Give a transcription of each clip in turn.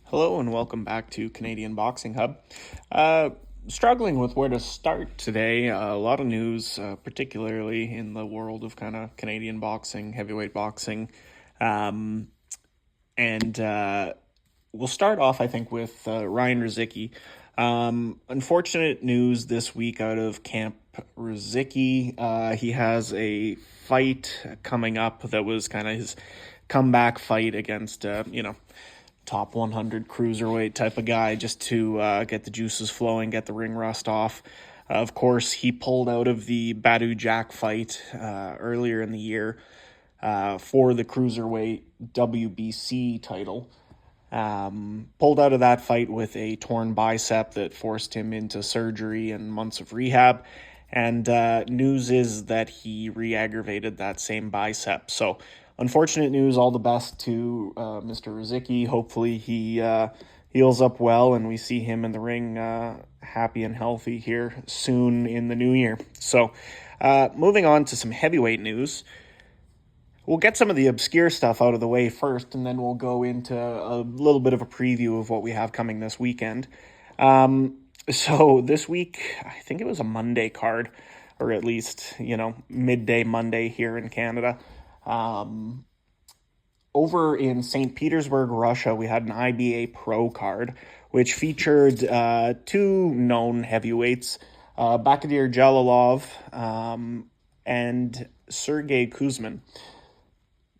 Hello and welcome back to Canadian Boxing Hub. Uh, Struggling with where to start today. A lot of news, particularly in the world of kind of Canadian boxing, heavyweight boxing. Um, and we'll start off, I think, with Ryan Rizicki. Unfortunate news this week out of Camp Rizicki. He has a fight coming up that was kind of his comeback fight against, top 100 cruiserweight type of guy just to get the juices flowing, get the ring rust off. Of course, he pulled out of the Badu Jack fight earlier in the year for the cruiserweight WBC title. Pulled out of that fight with a torn bicep that forced him into surgery and months of rehab. And news is that he re-aggravated that same bicep. So unfortunate news. All the best to Mr. Rizicki. Hopefully he heals up well and we see him in the ring happy and healthy here soon in the new year. So moving on to some heavyweight news. We'll get some of the obscure stuff out of the way first, and then we'll go into a little bit of a preview of what we have coming this weekend. So this week, I think it was a Monday card, or at least, midday Monday here in Canada. Over in St. Petersburg, Russia, we had an IBA Pro card, which featured two known heavyweights, Bakhtir Jalalov and Sergey Kuzmin.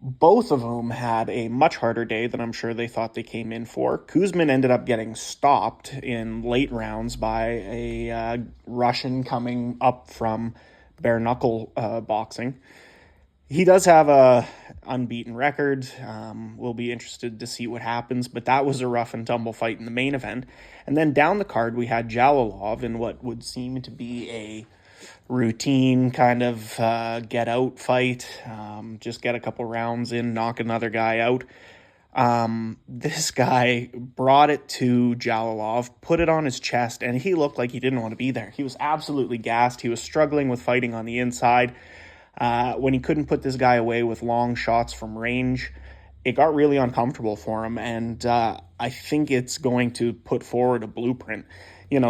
Both of whom had a much harder day than I'm sure they thought they came in for. Kuzmin ended up getting stopped in late rounds by a Russian coming up from bare knuckle boxing. He does have a unbeaten record. We'll be interested to see what happens, but that was a rough and tumble fight in the main event. And then down the card, we had Jalalov in what would seem to be a routine kind of get out fight, just get a couple rounds in, knock another guy out. This guy brought it to Jalalov, put it on his chest, and he looked like he didn't want to be there. He was absolutely gassed. He was struggling with fighting on the inside. When he couldn't put this guy away with long shots from range, it got really uncomfortable for him, and I think it's going to put forward a blueprint.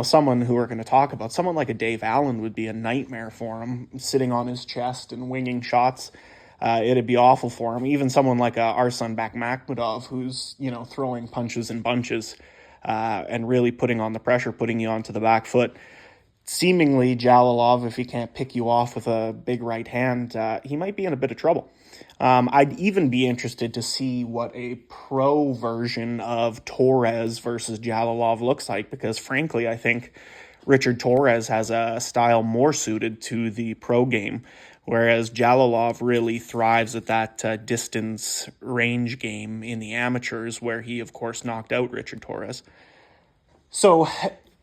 Someone who we're going to talk about, someone like a Dave Allen would be a nightmare for him, sitting on his chest and winging shots. It'd be awful for him. Even someone like Arsan Makhmudov, who's, throwing punches and bunches and really putting on the pressure, putting you onto the back foot. Seemingly, Jalalov, if he can't pick you off with a big right hand, he might be in a bit of trouble. I'd even be interested to see what a pro version of Torres versus Jalalov looks like, because frankly, I think Richard Torres has a style more suited to the pro game, whereas Jalalov really thrives at that distance range game in the amateurs, where he, of course, knocked out Richard Torres. So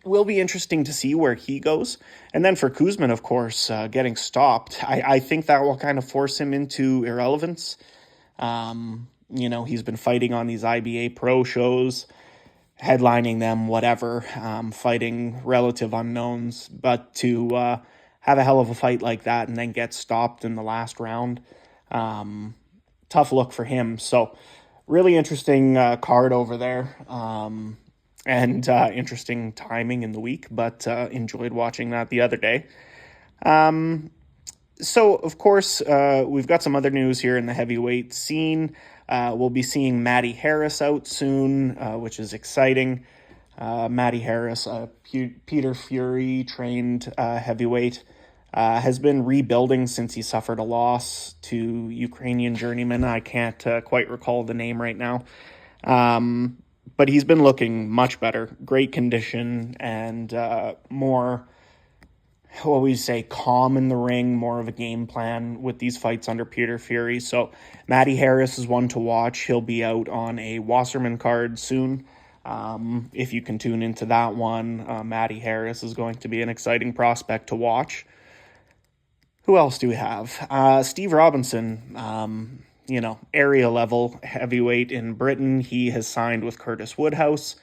will be interesting to see where he goes. And then for Kuzmin, of course, getting stopped, I think that will kind of force him into irrelevance. He's been fighting on these IBA Pro shows, headlining them, whatever, fighting relative unknowns. But to have a hell of a fight like that and then get stopped in the last round, tough look for him. So really interesting card over there. And interesting timing in the week, but enjoyed watching that the other day. So, of course, we've got some other news here in the heavyweight scene. We'll be seeing Matty Harris out soon, which is exciting. Matty Harris, Peter Fury-trained heavyweight, has been rebuilding since he suffered a loss to Ukrainian journeyman. I can't quite recall the name right now. But he's been looking much better, great condition, and more, calm in the ring, more of a game plan with these fights under Peter Fury. So Matty Harris is one to watch. He'll be out on a Wasserman card soon. If you can tune into that one, Matty Harris is going to be an exciting prospect to watch. Who else do we have? Steve Robinson, area level heavyweight in Britain. He has signed with Curtis Woodhouse.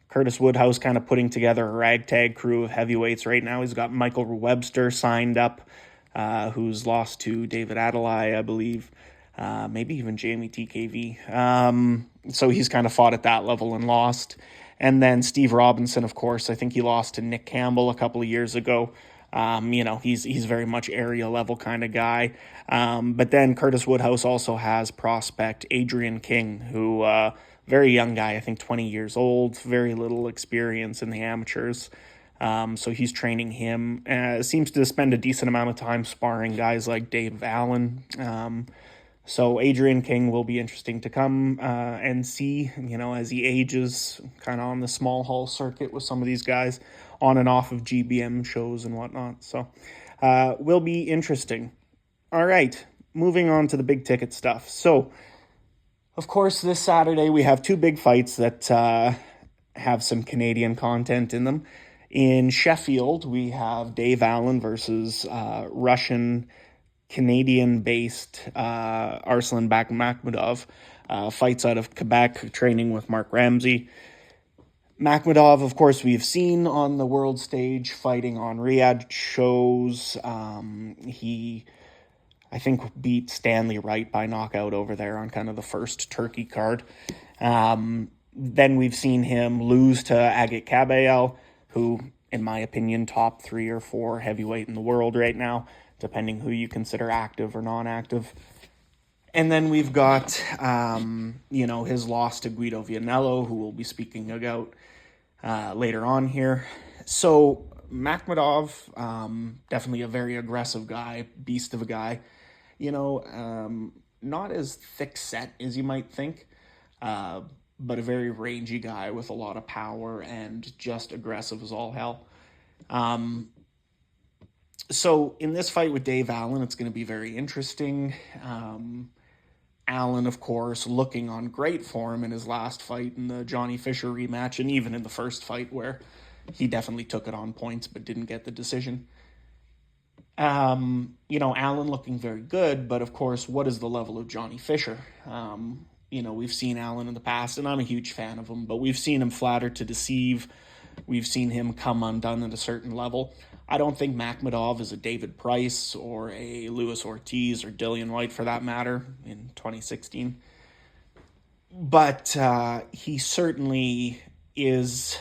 Curtis Woodhouse kind of putting together a ragtag crew of heavyweights right now. He's got Michael Webster signed up, who's lost to David Adelaide, I believe. maybe even Jamie TKV. So he's kind of fought at that level and lost. And then Steve Robinson, of course, I think he lost to Nick Campbell a couple of years ago. He's very much area level kind of guy. But then Curtis Woodhouse also has prospect Adrian King, who very young guy, I think 20 years old, very little experience in the amateurs. So he's training him. Seems to spend a decent amount of time sparring guys like Dave Allen. So Adrian King will be interesting to come and see, as he ages, kind of on the small hall circuit with some of these guys on and off of GBM shows and whatnot. So will be interesting. All right, moving on to the big ticket stuff. So, of course, this Saturday we have two big fights that have some Canadian content in them. In Sheffield, we have Dave Allen versus Russian Canadian-based Arslan Makhmudov, fights out of Quebec, training with Mark Ramsey. Makhmudov, of course, we've seen on the world stage fighting on Riyadh shows. He, I think, beat Stanley Wright by knockout over there on kind of the first Turkey card. Then we've seen him lose to Agit Kabayel, who, in my opinion, top 3 or 4 heavyweight in the world right now, depending who you consider active or non-active. And then we've got, his loss to Guido Vianello, who we'll be speaking about later on here. So Makhmudov, definitely a very aggressive guy, beast of a guy. Not as thick set as you might think, but a very rangy guy with a lot of power and just aggressive as all hell. So in this fight with Dave Allen, it's going to be very interesting. Allen, of course, looking on great form in his last fight in the Johnny Fisher rematch, and even in the first fight where he definitely took it on points but didn't get the decision. Allen looking very good, but of course, what is the level of Johnny Fisher? We've seen Allen in the past, and I'm a huge fan of him, but we've seen him flatter to deceive. We've seen him come undone at a certain level. I don't think Makhmudov is a David Price or a Luis Ortiz or Dillian White, for that matter, in 2016. But he certainly is,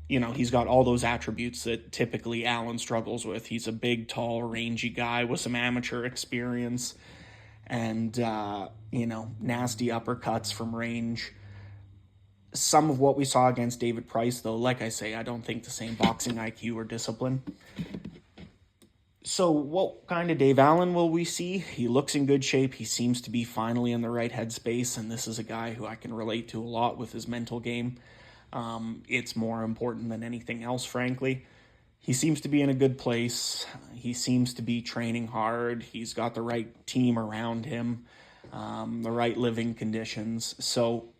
he's got all those attributes that typically Allen struggles with. He's a big, tall, rangy guy with some amateur experience and, nasty uppercuts from range. Some of what we saw against David Price, though, like I say, I don't think the same boxing IQ or discipline. So what kind of Dave Allen will we see? He looks in good shape. He seems to be finally in the right headspace, and this is a guy who I can relate to a lot with his mental game. It's more important than anything else, frankly. He seems to be in a good place. He seems to be training hard. He's got the right team around him, the right living conditions. So,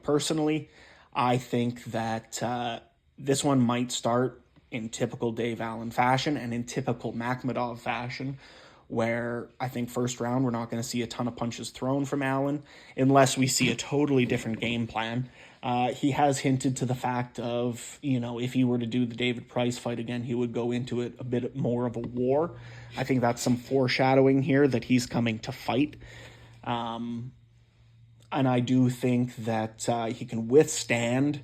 personally, I think that this one might start in typical Dave Allen fashion and in typical Makhmudov fashion, where I think first round we're not going to see a ton of punches thrown from Allen unless we see a totally different game plan. He has hinted to the fact of, if he were to do the David Price fight again, he would go into it a bit more of a war. I think that's some foreshadowing here that he's coming to fight. And I do think that he can withstand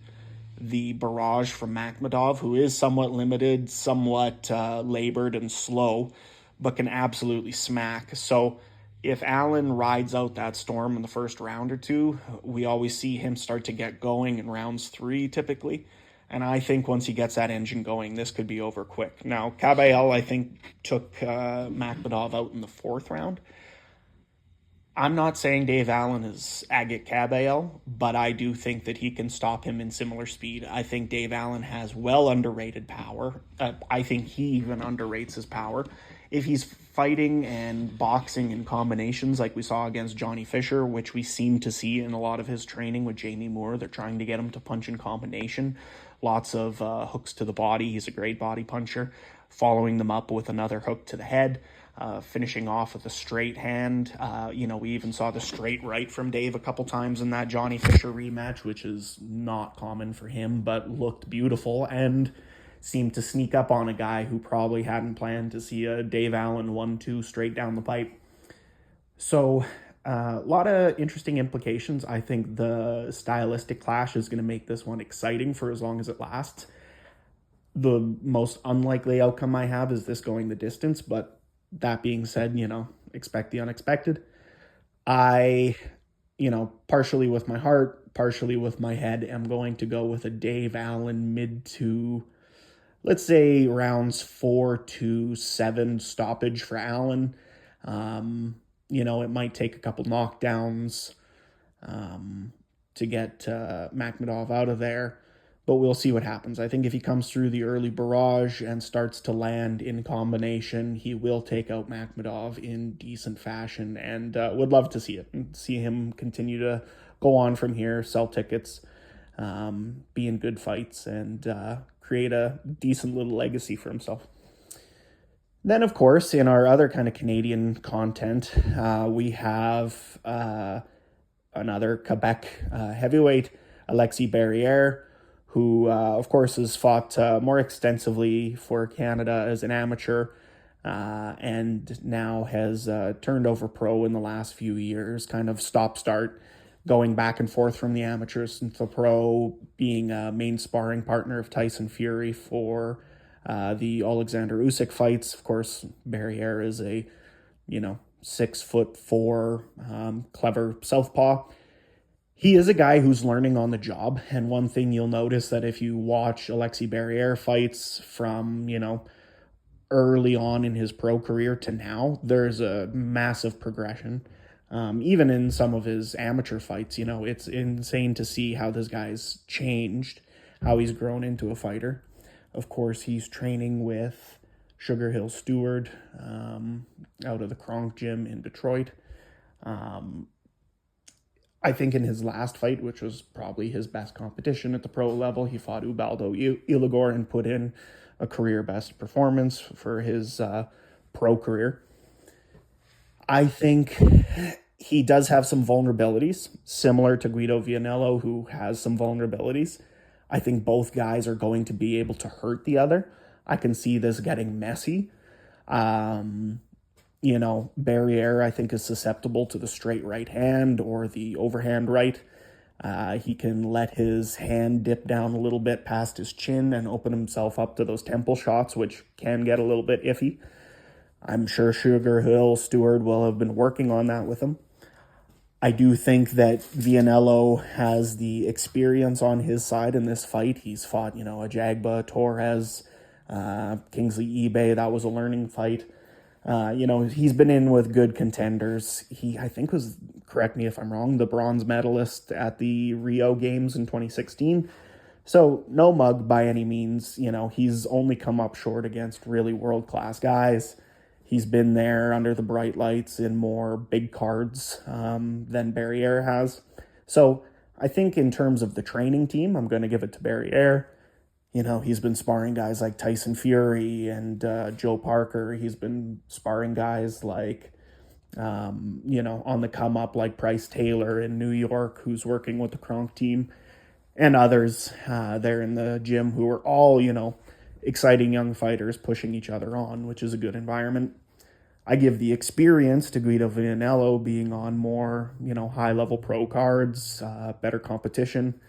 the barrage from Makhmudov, who is somewhat limited, somewhat labored and slow, but can absolutely smack. So if Allen rides out that storm in the first round or two, we always see him start to get going in rounds 3 typically. And I think once he gets that engine going, this could be over quick. Now, Kabayel, I think, took Makhmudov out in the 4th round. I'm not saying Dave Allen is Agit Kabayel, but I do think that he can stop him in similar speed. I think Dave Allen has well underrated power. I think he even underrates his power. If he's fighting and boxing in combinations like we saw against Johnny Fisher, which we seem to see in a lot of his training with Jamie Moore, they're trying to get him to punch in combination. Lots of hooks to the body. He's a great body puncher. Following them up with another hook to the head. Finishing off with a straight hand. We even saw the straight right from Dave a couple times in that Johnny Fisher rematch, which is not common for him, but looked beautiful and seemed to sneak up on a guy who probably hadn't planned to see a Dave Allen 1-2 straight down the pipe. So A lot of interesting implications. I think the stylistic clash is going to make this one exciting for as long as it lasts. The most unlikely outcome I have is this going the distance, but that being said, expect the unexpected. I, partially with my heart, partially with my head, am going to go with a Dave Allen mid to, let's say, rounds 4 to 7 stoppage for Allen. It might take a couple knockdowns to get Makhmudov out of there, but we'll see what happens. I think if he comes through the early barrage and starts to land in combination, he will take out Makhmudov in decent fashion, and would love to see it and see him continue to go on from here, sell tickets, be in good fights, and create a decent little legacy for himself. Then, of course, in our other kind of Canadian content, we have another Quebec heavyweight, Alexis Barriere, who, of course, has fought more extensively for Canada as an amateur and now has turned over pro in the last few years, kind of stop-start, going back and forth from the amateurs into the pro, being a main sparring partner of Tyson Fury for the Alexander Usyk fights. Of course, Barriere is a, 6'4", clever southpaw. He is a guy who's learning on the job, and one thing you'll notice that if you watch Alexis Barriere fights from, early on in his pro career to now, there's a massive progression. Even in some of his amateur fights, it's insane to see how this guy's changed, how he's grown into a fighter. Of course, he's training with Sugar Hill Stewart out of the Kronk Gym in Detroit. I think in his last fight, which was probably his best competition at the pro level, he fought Ubaldo Iligor and put in a career-best performance for his pro career. I think he does have some vulnerabilities, similar to Guido Vianello, who has some vulnerabilities. I think both guys are going to be able to hurt the other. I can see this getting messy. Barriere, I think, is susceptible to the straight right hand or the overhand right. He can let his hand dip down a little bit past his chin and open himself up to those temple shots, which can get a little bit iffy. I'm sure Sugar Hill Stewart will have been working on that with him. I do think that Vianello has the experience on his side in this fight. He's fought, a Jagba, Torres, Kingsley eBay. That was a learning fight. He's been in with good contenders. He, I think, was, correct me if I'm wrong, the bronze medalist at the Rio Games in 2016. So no mug by any means. He's only come up short against really world-class guys. He's been there under the bright lights in more big cards than Barriere has. So I think in terms of the training team, I'm going to give it to Barriere. He's been sparring guys like Tyson Fury and Joe Parker. He's been sparring guys like, on the come up like Bryce Taylor in New York, who's working with the Kronk team, and others there in the gym who are all, exciting young fighters pushing each other on, which is a good environment. I give the experience to Guido Vianello being on more, high-level pro cards, better competition.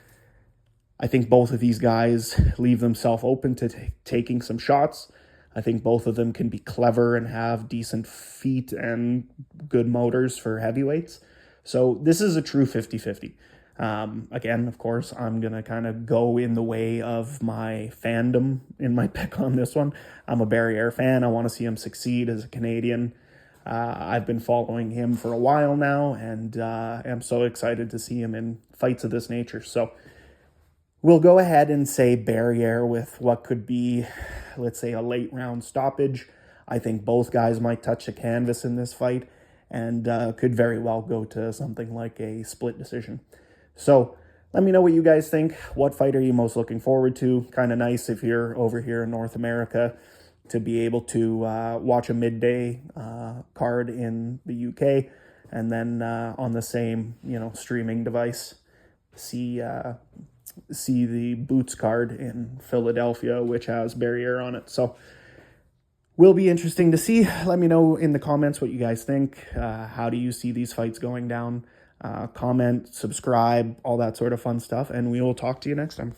I think both of these guys leave themselves open to taking some shots. I think both of them can be clever and have decent feet and good motors for heavyweights. So this is a true 50-50. Again, of course, I'm going to kind of go in the way of my fandom in my pick on this one. I'm a Barriere fan. I want to see him succeed as a Canadian. I've been following him for a while now, and am so excited to see him in fights of this nature. So we'll go ahead and say Barriere with what could be, let's say, a late round stoppage. I think both guys might touch the canvas in this fight and could very well go to something like a split decision. So let me know what you guys think. What fight are you most looking forward to? Kind of nice if you're over here in North America to be able to watch a midday card in the UK and then on the same, streaming device, see the Boots card in Philadelphia, which has Barriere on it. So will be interesting to see. Let me know in the comments what you guys think. How do you see these fights going down? Comment, subscribe, all that sort of fun stuff, and we will talk to you next time.